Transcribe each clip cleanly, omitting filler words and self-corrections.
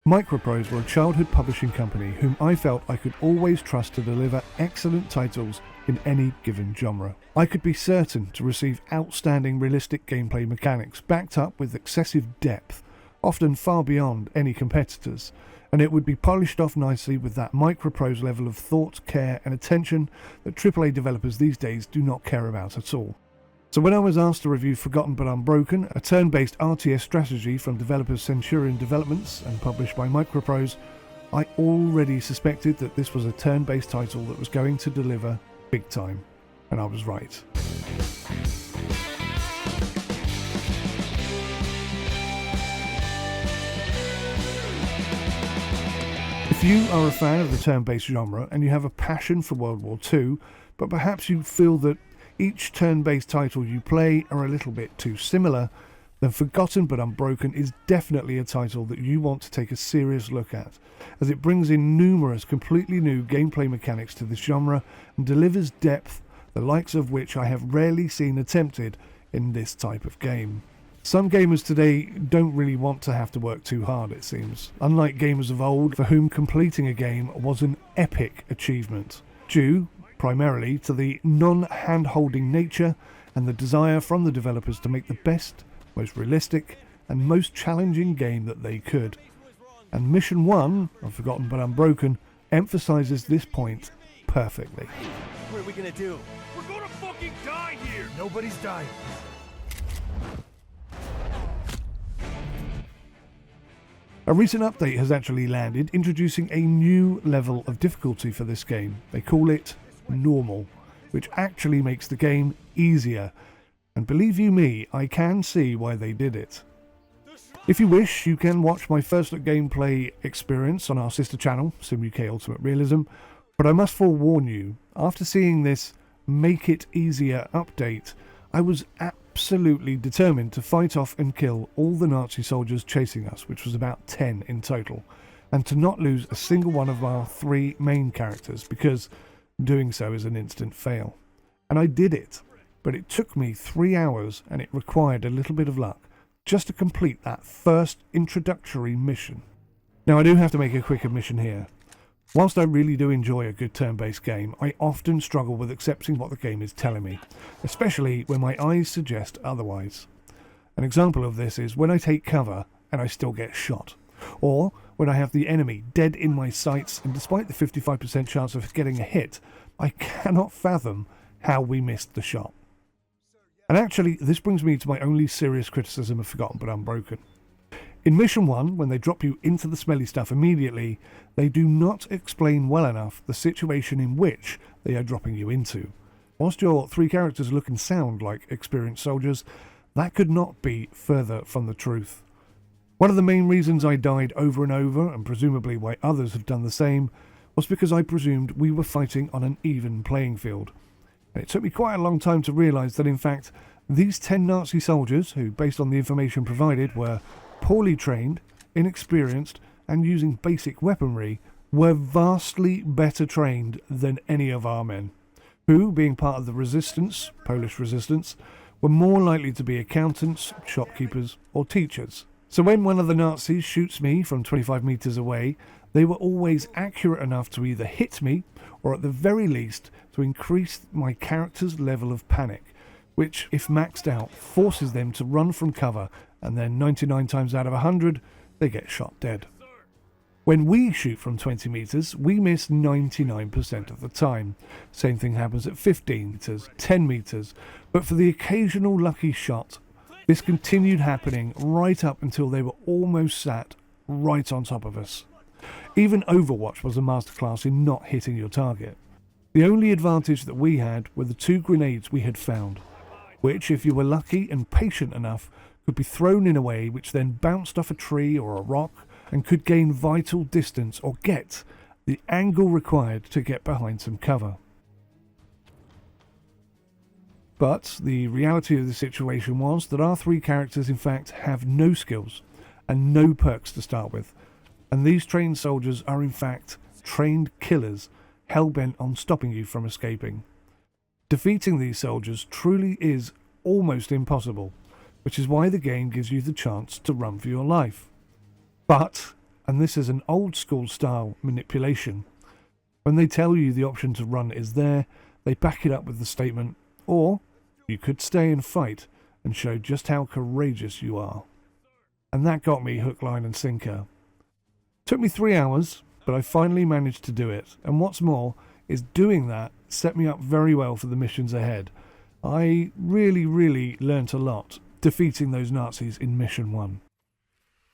MicroProse were a childhood publishing company whom I felt I could always trust to deliver excellent titles in any given genre. I could be certain to receive outstanding realistic gameplay mechanics backed up with excessive depth, often far beyond any competitors, and it would be polished off nicely with that MicroProse level of thought, care and attention that AAA developers these days do not care about at all. So when I was asked to review Forgotten but Unbroken, a turn-based RTS strategy from developers Centurion Developments and published by MicroProse, I already suspected that this was a turn-based title that was going to deliver big time, and I was right. If you are a fan of the turn-based genre and you have a passion for World War II, but perhaps you feel that each turn-based title you play are a little bit too similar, then Forgotten but Unbroken is definitely a title that you want to take a serious look at, as it brings in numerous completely new gameplay mechanics to this genre and delivers depth, the likes of which I have rarely seen attempted in this type of game. Some gamers today don't really want to have to work too hard, it seems, unlike gamers of old for whom completing a game was an epic achievement, due primarily to the non-hand-holding nature and the desire from the developers to make the best, most realistic and most challenging game that they could. And Mission 1 of Forgotten but Unbroken emphasises this point perfectly. What are we gonna do? We're gonna fucking die here! Nobody's dying. A recent update has actually landed, introducing a new level of difficulty for this game. They call it Normal, which actually makes the game easier. And believe you me, I can see why they did it. If you wish, you can watch my first look gameplay experience on our sister channel, 𝐍𝐞𝐞𝐿 Ultimate Realism, but I must forewarn you, after seeing this Make It Easier update, I was absolutely determined to fight off and kill all the Nazi soldiers chasing us, which was about 10 in total, and to not lose a single one of our 3 main characters, because doing so is an instant fail. And I did it, but it took me 3 hours and it required a little bit of luck just to complete that first introductory mission. Now I do have to make a quick admission here. Whilst I really do enjoy a good turn-based game, I often struggle with accepting what the game is telling me, especially when my eyes suggest otherwise. An example of this is when I take cover and I still get shot, or when I have the enemy dead in my sights and despite the 55% chance of getting a hit, I cannot fathom how we missed the shot. And actually, this brings me to my only serious criticism of Forgotten but Unbroken. In Mission 1, when they drop you into the smelly stuff immediately, they do not explain well enough the situation in which they are dropping you into. Whilst your 3 characters look and sound like experienced soldiers, that could not be further from the truth. One of the main reasons I died over and over, and presumably why others have done the same, was because I presumed we were fighting on an even playing field. And it took me quite a long time to realise that in fact, these 10 Nazi soldiers, who based on the information provided were poorly trained, inexperienced, and using basic weaponry, were vastly better trained than any of our men, who, being part of the resistance, Polish resistance, were more likely to be accountants, shopkeepers, or teachers. So when one of the Nazis shoots me from 25 metres away, they were always accurate enough to either hit me, or at the very least, to increase my character's level of panic, which, if maxed out, forces them to run from cover, and then 99 times out of 100, they get shot dead. When we shoot from 20 metres, we miss 99% of the time. Same thing happens at 15 metres, 10 metres, but for the occasional lucky shot, this continued happening right up until they were almost sat right on top of us. Even Overwatch was a masterclass in not hitting your target. The only advantage that we had were the 2 grenades we had found, which, if you were lucky and patient enough, could be thrown in a way which then bounced off a tree or a rock and could gain vital distance or get the angle required to get behind some cover. But the reality of the situation was that our 3 characters in fact have no skills and no perks to start with, and these trained soldiers are in fact trained killers hell-bent on stopping you from escaping. Defeating these soldiers truly is almost impossible, which is why the game gives you the chance to run for your life. But and this is an old school style manipulation. When they tell you the option to run is there, they back it up with the statement, or you could stay and fight and show just how courageous you are. And that got me hook, line and sinker. Took me 3 hours, but I finally managed to do it, and what's more is doing that set me up very well for the missions ahead. I really learnt a lot defeating those Nazis in Mission 1.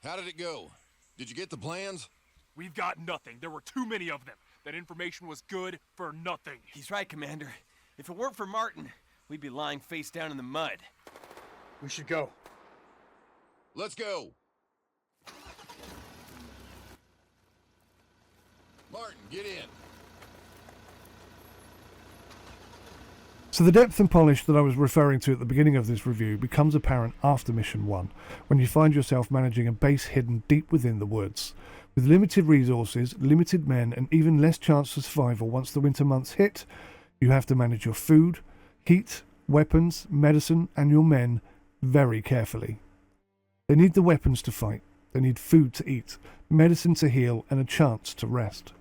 How did it go? Did you get the plans? We've got nothing. There were too many of them. That information was good for nothing. He's right, Commander. If it weren't for Martin, we'd be lying face down in the mud. We should go. Let's go. Martin, get in. So the depth and polish that I was referring to at the beginning of this review becomes apparent after Mission 1, when you find yourself managing a base hidden deep within the woods. With limited resources, limited men, and even less chance of survival once the winter months hit, you have to manage your food, heat, weapons, medicine, and your men very carefully. They need the weapons to fight, they need food to eat, medicine to heal, and a chance to rest.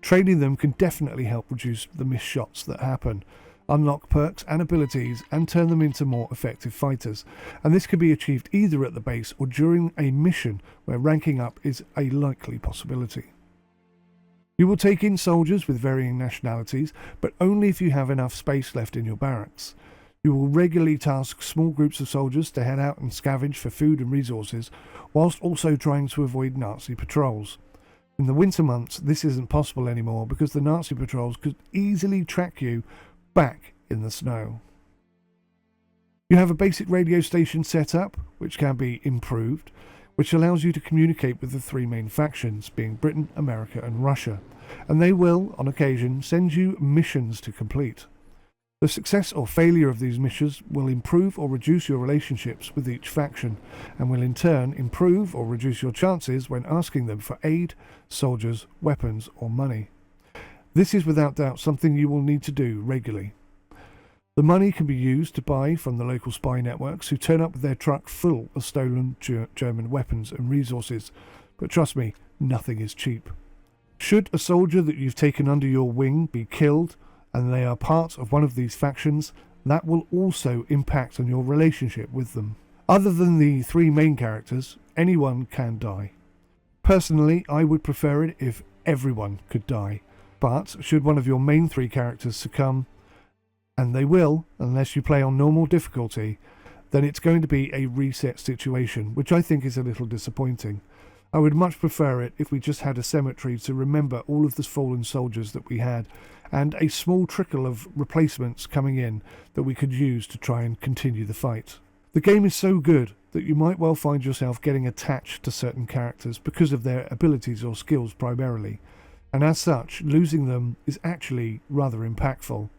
Training them can definitely help reduce the missed shots that happen, unlock perks and abilities, and turn them into more effective fighters, and this can be achieved either at the base or during a mission where ranking up is a likely possibility. You will take in soldiers with varying nationalities, but only if you have enough space left in your barracks. You will regularly task small groups of soldiers to head out and scavenge for food and resources, whilst also trying to avoid Nazi patrols. In the winter months, this isn't possible anymore because the Nazi patrols could easily track you back in the snow. You have a basic radio station set up, which can be improved, which allows you to communicate with the three main factions, being Britain, America and Russia, and they will, on occasion, send you missions to complete. The success or failure of these missions will improve or reduce your relationships with each faction, and will in turn improve or reduce your chances when asking them for aid, soldiers, weapons or money. This is without doubt something you will need to do regularly. The money can be used to buy from the local spy networks who turn up with their truck full of stolen German weapons and resources, but trust me, nothing is cheap. Should a soldier that you've taken under your wing be killed and they are part of one of these factions, that will also impact on your relationship with them. Other than the three main characters, anyone can die. Personally, I would prefer it if everyone could die. But should one of your main three characters succumb, and they will, unless you play on normal difficulty, then it's going to be a reset situation, which I think is a little disappointing. I would much prefer it if we just had a cemetery to remember all of the fallen soldiers that we had, and a small trickle of replacements coming in that we could use to try and continue the fight. The game is so good that you might well find yourself getting attached to certain characters because of their abilities or skills primarily, and as such, losing them is actually rather impactful.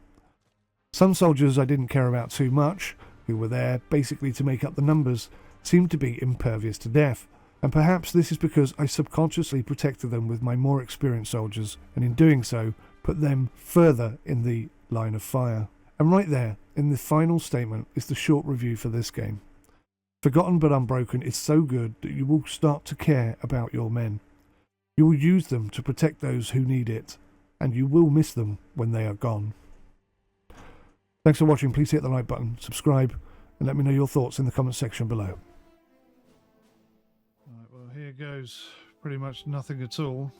Some soldiers I didn't care about too much, who were there basically to make up the numbers, seemed to be impervious to death, and perhaps this is because I subconsciously protected them with my more experienced soldiers, and in doing so, put them further in the line of fire. And right there, in the final statement, is the short review for this game. Forgotten but Unbroken is so good that you will start to care about your men. You will use them to protect those who need it, and you will miss them when they are gone. Thanks for watching. Please hit the like button, subscribe, and let me know your thoughts in the comment section below. Right, well, here goes pretty much nothing at all.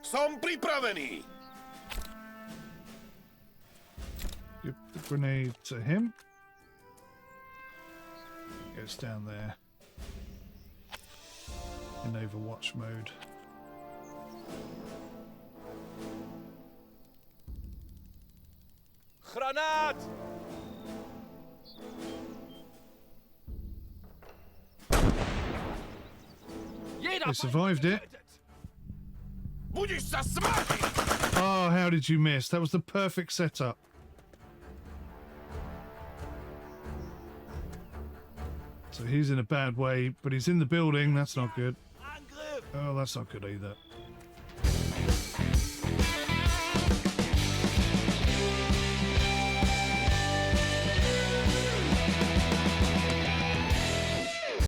Som pripravený. Give the grenade to him. Goes down there in Overwatch mode. Granat! They survived it. Budíš sa smrti! Oh, how did you miss? That was the perfect setup. So he's in a bad way, but he's in the building. That's not good. Oh, that's not good either.